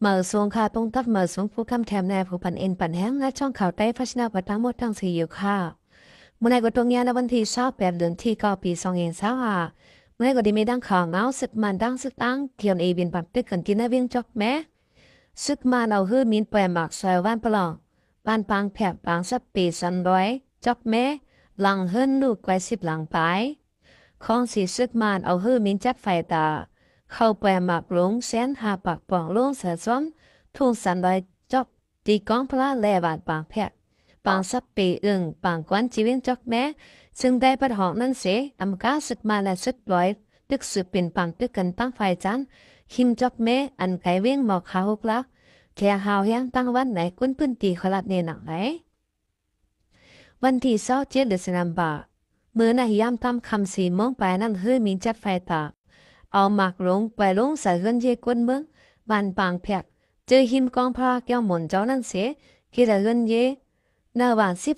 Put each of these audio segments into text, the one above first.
mở xuốngค่ะตรงทับmở xuốngผู้คำแถมแนวผู้ปันเอ็นปันแห้งและช่องข่าวใต้พัฒนาวัฒทั้งหมดทั้งสี่อยู่ค่ะเมื่อไหร่ก็ตรงนี้ในวันที่28 เดือนที่ 9 ปี2025เมื่อไหร่ก็ได้มีดังข่าวเงาสึกมันดังสึกตั้งเทียนเอบินปักตึกกันกินในเวียงจอกแม้สึกมันเอาหื้อมินแปรหมักซอยว่านปลองบ้านปางแผบปางสับปีสันร้อยจอกแม้หลังเฮิรนลูกไว้10หลังไปของสีสึกมันเอาหื้อมินจัดไฟตาเข้าแปรหมักลงแสนหาปากป่องลงเสือซ้อมทุ่งสันร้อยจอกตีกองพระแลบาดปางแผบปางสับปีอึ่งปางกวนจีเวียงจอกแม้ซึ่งได้ประหองนั้นเสียอำกาสึกมาและสึกร้อยตึกสืบเป็นปังตึกกันตั้งไฟจันหิมจอกแม่อันไกเวียงหมอกขาวกลักแค่หาวแห้งตั้งวันไหนกุ้นพื้นตีขลัดเนหนังไหนวันที่27 เดือนสิงหาคมเมื่อนายยามทำคำ4 โมงไปนั่นเฮือมีจัดไฟตาเอาหมากลงไปลงใส่เงินเยกวนเมืองบ้านปางแพกเจอหิมกองพระแก้วหมุนเจ้านั่นเสียคิดเงินเยหน้าบ้านสิ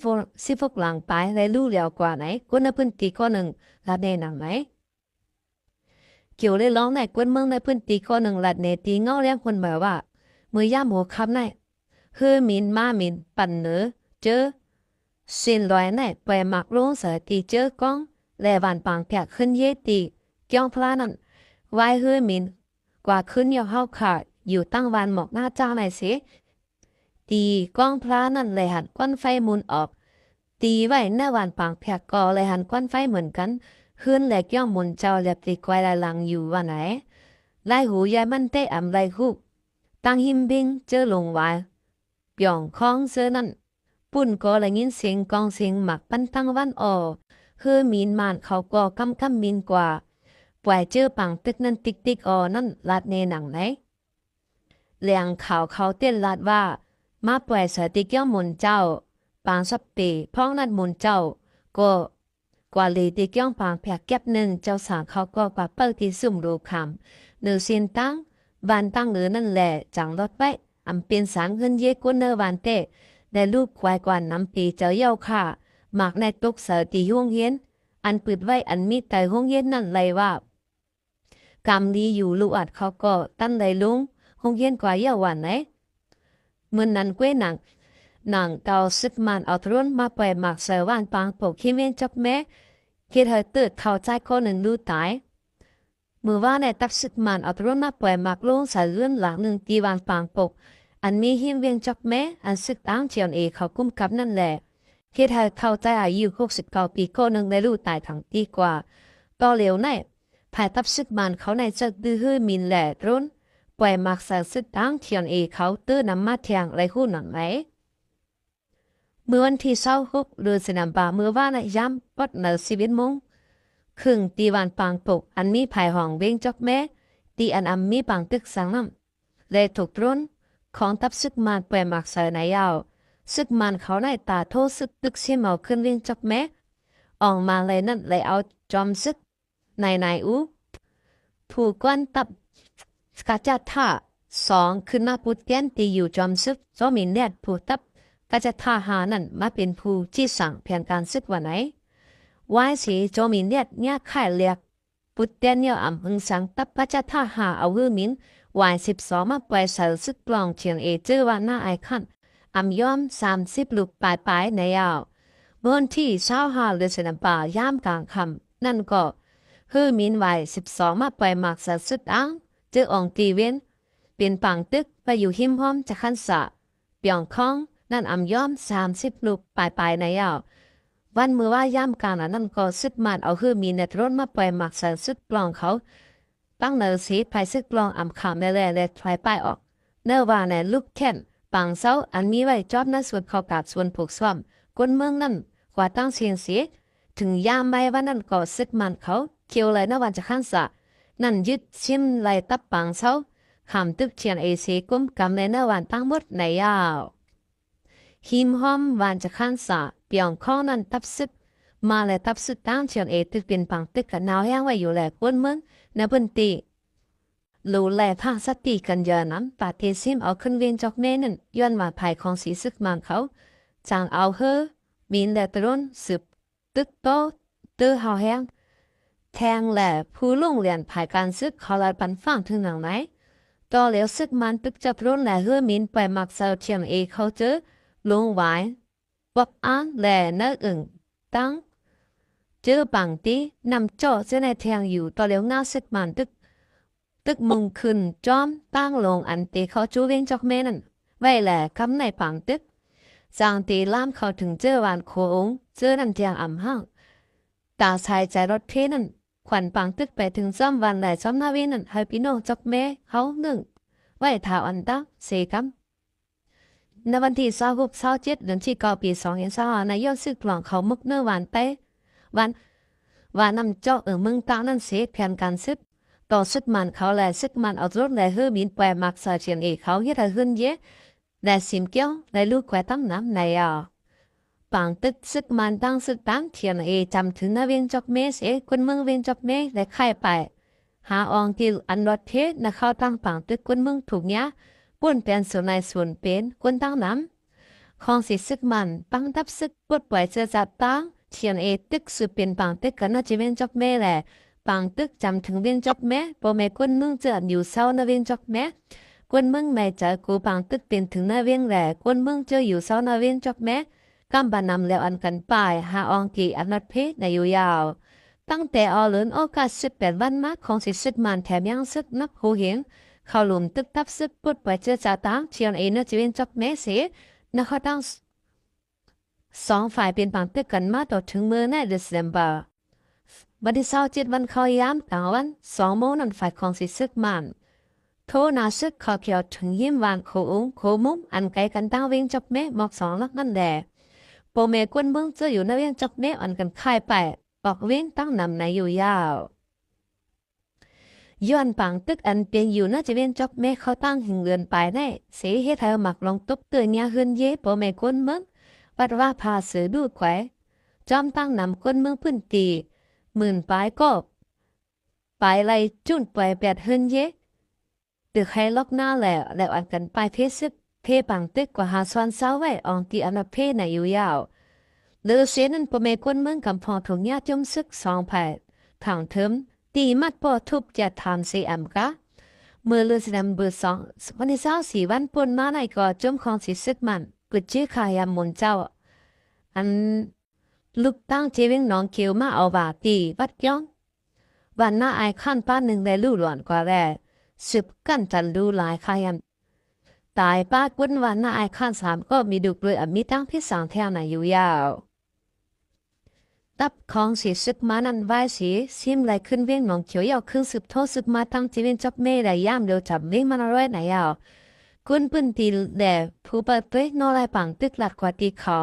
บหลังไปได้รู้แล้วกว่าไหนกุ้นพื้นตีข้อหนึ่งลัดเนหนังไหนเกี่ยวเลยร้องในกวนเมืองในพื้นที่ข้อหนึ่งหลัดเนตีเงาเลี้ยงคนแบบว่าเมื่อย่ามหัวคำในเฮือมินมามินปั่นเนือเจอสินลอยในไปหมักลงเสือตีเจอกองและวันปังแผกขึ้นเยตีเกี่ยวพลานั้นไว้เฮือมินกว่าขึ้นยาวเฮาขาดอยู่ตั้งวันหมอกหน้าจ้าในเสียตีกองพลานั้นเลยหันก้อนไฟมุนออกตีไว้หน้าวันปังแผกก็เลยหันก้อนไฟเหมือนกันขึ้นแหลกย่อมมุนเจ้าเล็บตีควายลายหลังอยู่วันไหนไล่หูยายมันเตะอ่ำไรคุกตั้งหิมบิงเจอลงไว้เปียงคองเจอนั่นปุ่นก็เลยยินเสียงกองเสียงหมักปั้นตั้งวันออเฮือมีนมานเขาก็กำมีนกว่าปล่อยเจอปังตึกนั่นติ๊กออนั่นลาดเนหนังไหนเลียงข่าวเขาเต้นลาดว่ามาปล่อยเสือติเกี้ยวมุนเจ้าปางสับปีพ้องนัดมุนเจ้าก็กว่าเลยตีเกี้ยงปางแผกเก็บหนึ่งเจ้าสาวเขาก็กว่าเปิดที่ซุ่มรูคำเนื้อเสียนตั้งวันตั้งเนื้อนั่นแหละจังรถไว้อำเป็นสารเงินเยกุนเนอวันเตะได้ลูกควายกว่าน้ำปีเจ้าเย้าค่ะหมากในตุกเสือตีห้วงเย็นอันปิดไว้อันมีแต่ห้วงเย็นนั่นเลยว่ากำลีอยู่ลูกอัดเขาก็ตั้นเลยลุงห้วงเย็นกว่าเย้าวันไหนเมื่อนั้นเก้หนังนางเกาซึกมันเอาทรุนมาปล่อยหมากเสือวันปางปกขี้เว้นจับแม่คิดเธอตื่นเข้าใจคนหนึ่งรู้ตายมือว่าในตักซึกมันเอาทรุนมาปล่อยหมากลงใส่เลื่อนหลังหนึ่งตีวันปางปกอันมีหิมเวียงจับแม่อันซึกตั้งเจียนเอเขากุ้มกับนั่นแหละคิดเธอเข้าใจอายุ69 ปีคนหนึ่งได้รู้ตายทั้งตีกว่าต่อเหลวในภายตับซึกมันเขาในจักดื้อมินแหล่ทรุนปล่อยหมากใส่ซึกตั้งเจียนเอเขาตื้อนำมาเทียงไรคู่หนังไหนเมื่อวันที่26 เดือนสิงหาคมเมื่อว่าในย้ำปัดเนอ11 โมงครึ่งตีวันปางปกอันมีภายห้องเวงจอกแม่ตีอันมีปังตึกสังน้ำเลยถูกตรุนของทับซึกมันแปรหมักใส่ในยาวซึกมันเขาในตาโทษซึกตึกเสียเมาขึ้นเวงจอกแม่ออกมาเลยนั่นเลยเอาจอมซึกในอูผู้กวนตับกาจัดท่า2ขึ้นมาปุดเตียนตีอยู่จอมซึกจอมินเนียดผู้ตับก็จะท่าหานั่นมาเป็นผู้ที่สั่งแผนการซึกวันไหนวายสีโจมินเนี่ยข่ายเลียกปุตเตียนเนี่ยอ่ำพึงสั่งตับก็จะท่าหาเอาหื้อมินวาย12มาปล่อยใส่ซึกกลองเชียงเอเจอว่าหน้าไอคันอ่ำยอม30 ลูกปลายในยาวเมื่อที่25 เดือนสิงหาคมยามกลางค่ำนั่นก็หื้อมินวาย12มาปล่อยหมากใส่ซึกอังเจอองตีเว้นเป็นปังตึกไปอยู่หิมพร้อมจะขันสะเปียงคองนั่นอำย้อม30 ลูกปลายในยาววันเมื่อว่าย่ำกลางนั่นก็ซึกมันเอาคือมีเนตรถมาปล่อยหมักใส่ซึกปลองเขาตั้งเนอสีภายซึกปลองอำขามแล่ๆถอยป้ายออกเนื้อว่าในลูกแค่นปังเสาอันมีไว้จอบในส่วนเขากาดส่วนผูกซ่อมกนเมืองนั่นกว่าตั้งเสียงเสียถึงยามไม่ว่านั่นก็ซึกมันเขาเคียวเลยนะวันจะขันสะนั่นยึดชิมไล่ตับปังเสาขามตึกเชียนเอเซกุมกำเลยนะวันตั้งหมดในยาวหิมหอมวานจะขันสาเปียงข้อนั้นตับซึกมาและตับซึกตั้งเชียนเอตึกเป็นปังตึกกับนาวแห้งไว้อยู่แหลกวนเมืองในพื้นที่รู้แลผ้าสติกันเยอะนั้นปาเทซิมเอาขึ้นเวียนจอกเมนั่นย้อนมาภายของสีซึกมันเขาจางเอาเฮอมีนและตรุนสืบตึกโตตื้อเฮาแห้งแทงแหล่ผู้ลุ่งเรียนภายการซึกเขาลาปันฟังถึงหนังไหน ต่อแล้วซึกมันตึกจับรุ่นและเฮือมินไปมักเซาเทียงเอเขาเจอลงไว้วับอ้างและนักอึ่งตั้งเจอปังตีนำเจาะเจอในแทงอยู่ต่อแล้วง่าซึกมันตึกมุงขึ้นจอมตั้งลงอันตีเขาจูเวงจอกเมนั่นไว้แหละคำในปังตึกจางตีล่ามเขาถึงเจอวานโคงเจอนั่นเทียงอ่ำห้างตาชายใจรถเพนั่นขวัญปังตึกไปถึงซ้อมวันแหล่ซ้อมหน้าเวนั่นให้พี่น้องจอกเมเขาหนึ่งไว้ท้าอันตั้งเสกำในวันที่26-27เดือนที่9ปี2025นายยอดซึกหลวงเขามุกเนื้อหวานไปวันนำเจาะเมืองตางนั่นเสียแผนการซึกต่อซึกมันเขาแลซึกมันเอารถแลเฮือมินแปมักซาเชียงเอเขาเฮ็ดให้ขึ้นเยแลซิมเกี้ยวแลลูกแควตั้งน้ำในปังตึกซึกมันตั้งซึกตั้งเทียนเอจำถึงนาเวียงจอกเมสคนเมืองเวียงจอกเมและไข่ไปหาอองที่อันรถเพนะเข้าตั้งปังตึกคนเมืองถูกเนี้ยป่วนเป็นส่วนในส่วนเป็นคนตั้งน้ำของสิซึกมันปังทับซึกปวดปล่อยเจอจัดตั้งเทียนเอตึกสืบเป็นปังตึกกันน่าจะเวียงจอกเมแหละปังตึกจำถึงเวียงจอกแม่พอแม่คนเมืองเจออยู่เศร้านาเวียงจอกแม่คนเมืองแม่เจอกูปังตึกเป็นถึงนาเวียงแหล่คนเมืองเจออยู่เศร้านาเวียงจอกแม่กำบานำแล้วอันกันไปหาอองกีอันนัดเพในอยู่ยาวตั้งแต่อเลินโอกาส18วันมาของสิซึกมันแถมยังซึกนับหูเห็นเขาหลุมตึกทับซึกปุดไปเจอจ่าตั้งเชียนเอเนจะเวียงจอกแม่เสียนักเขาตั้งสองฝ่ายเป็นปังตึกกันมาต่อถึงเมื่อในเดือนสิงหาวันที่27วันเขาย้ำกลางวัน2 โมงนั้นฝ่ายของสิซึกมันโทนาซึกเขาเขียวถึงยิ้มวานโคอุ้งโคมุมอันไกลกันตั้งเวียงจับเมฆหมอกสองลักนั่นแหละโปเมกวนเมืองเจออยู่ในเวียงจับเมฆอันกันค่ายไปออกเวียงตั้งนำในอยู่ยาวย้อนปังตึกอันเป็นอยู่น่าจะเวียงจับเมฆเขาตั้งหิงเรือนไปได้เสียเหตุให้หมักลงตุบเตือนเงี้ยขึ้นเย่โปเมกวนเมืองวัดว่าพาเสือดูแขวจอมตั้งนำคนเมืองพื้นตีหมื่นปลายก็ไปไล่จุนไปแปดเฮินเย่ตึกให้ล็อกหน้าแล้วอันกันไปเพซึกเพปังตึกกว่าหาสวนเสาไว้อองตีอันเพในอยู่ยาวเลือเสียนั้นปเมคนเมืองกำพองถุงยาจมซึก2 แผ่ทางเทิมตีมัดปอทุบจะทำซีแอมกะเมื่อเลือดนำเบอร์2วันที่24วันปนมาในก่อจมของสิซึกมันกุดชื่อขายามนเจ้าอันลูกตั้งเจวิงน้องเขียวมาเอาบาตีวัดย้องวันหน้าไอขั้นป้าหนึ่งได้ลู่หลอนกว่าแร่สืบกันจันดูหลายขยันตายป้ากุนวันหน้าไอขั้น3ก็มีดุกเลยมีตั้งพิสังแถวไหนอยู่ยาวตับของสีซึกมานันไว้สีซิมไหลขึ้นเวียงน้องเขียวยาวขึ้นสืบโทษซึกมาตั้งจีวินจับเมย์ได้ย่ามเดียวจับเวียงมันร้อยไหนยาวกุนปืนตีแด่ผู้เปิดเผยนอลายปังตึกหลัดกว่าตีเขา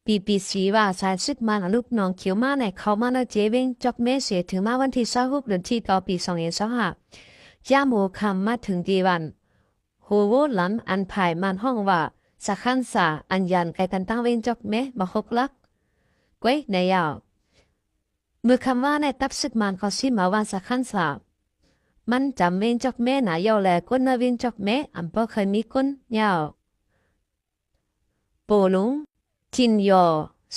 BBC ว่าชายซึกมันลูกน้องเขียวมาในเขามาในเจวิงจอกเมเสียถึงมาวันที่26เดือนที่ต่อปี2025ย่าโมคำมาถึงดีวันโฮโวลัมอันภายมันห้องว่าสักขันสาอันยันไกกันตั้งเวงจอกเมมาหกลักไว้ในยาวเมื่อคำว่าในตับซึกมันเขาซิมาวันสักขันสามันจำเวงจอกเมนายาวแลคนนาเวงจอกเมอันพอเคยมีคนยาวโปลุงจินยอ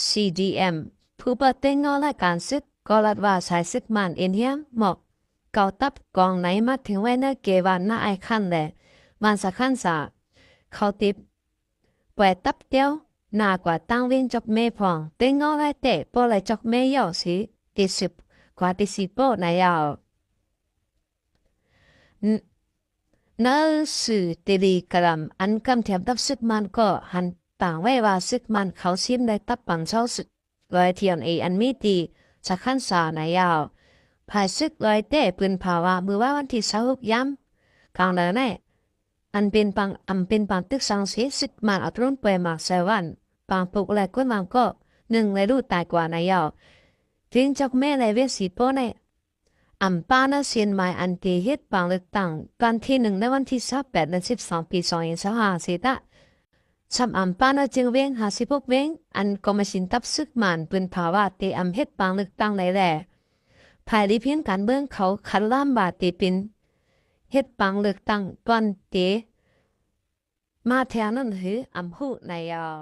CDM ผู้ปฏิงอและการซึกก็ลัดว่าชายซึกมันเอ็นเฮียมหมอกเกาตับกองไหนมาถึงไว้เนเกวันหน้าไอคันแหละมันสักขันสาเขาติบปล่อยตับเดียวหน้ากว่าตั้งเวียงจอกเมพองเต็งงอและเตะปอไหลจอกเมยาวสิติสิบกว่าติสิบปอนายาวนั่นสื่อติลีกรัมอันคำแถมตับซึกมันก็หันต่างไว้ว่าซึกมันเขาซิมได้ตับปังเช้าสุดลอยเทียนอันมีตีสักขันสาในยาวภายซึกลอยเต้ปืนภาวะมือว่าวันที่26ย้ำกลางเดือนนี้อันเป็นปังตึกสังเสียซึกมันอัตรุนเปมากเซวันปังปลุกและก้นมันก็1เลยรู้ตายกว่าในยาวถึงจอกแม่ในเวสีโป้ในป้านาเซียนไม้อันตีเฮ็ดปังเลือกตั้งกันที่1ในวันที่18เดือน12ปี2025เสตะชำป้านาจึงเว้ง56เว้งอันก็มาสินตับซึกมันปืนภาวะเตเฮ็ดปังเลือกตั้งในแหล่ภายลิพินการเบื้องเขาขันล่ามบาตีปินเฮ็ดปังเลือกตั้งก่อนเตมาแทนนั่นหือหูในยาว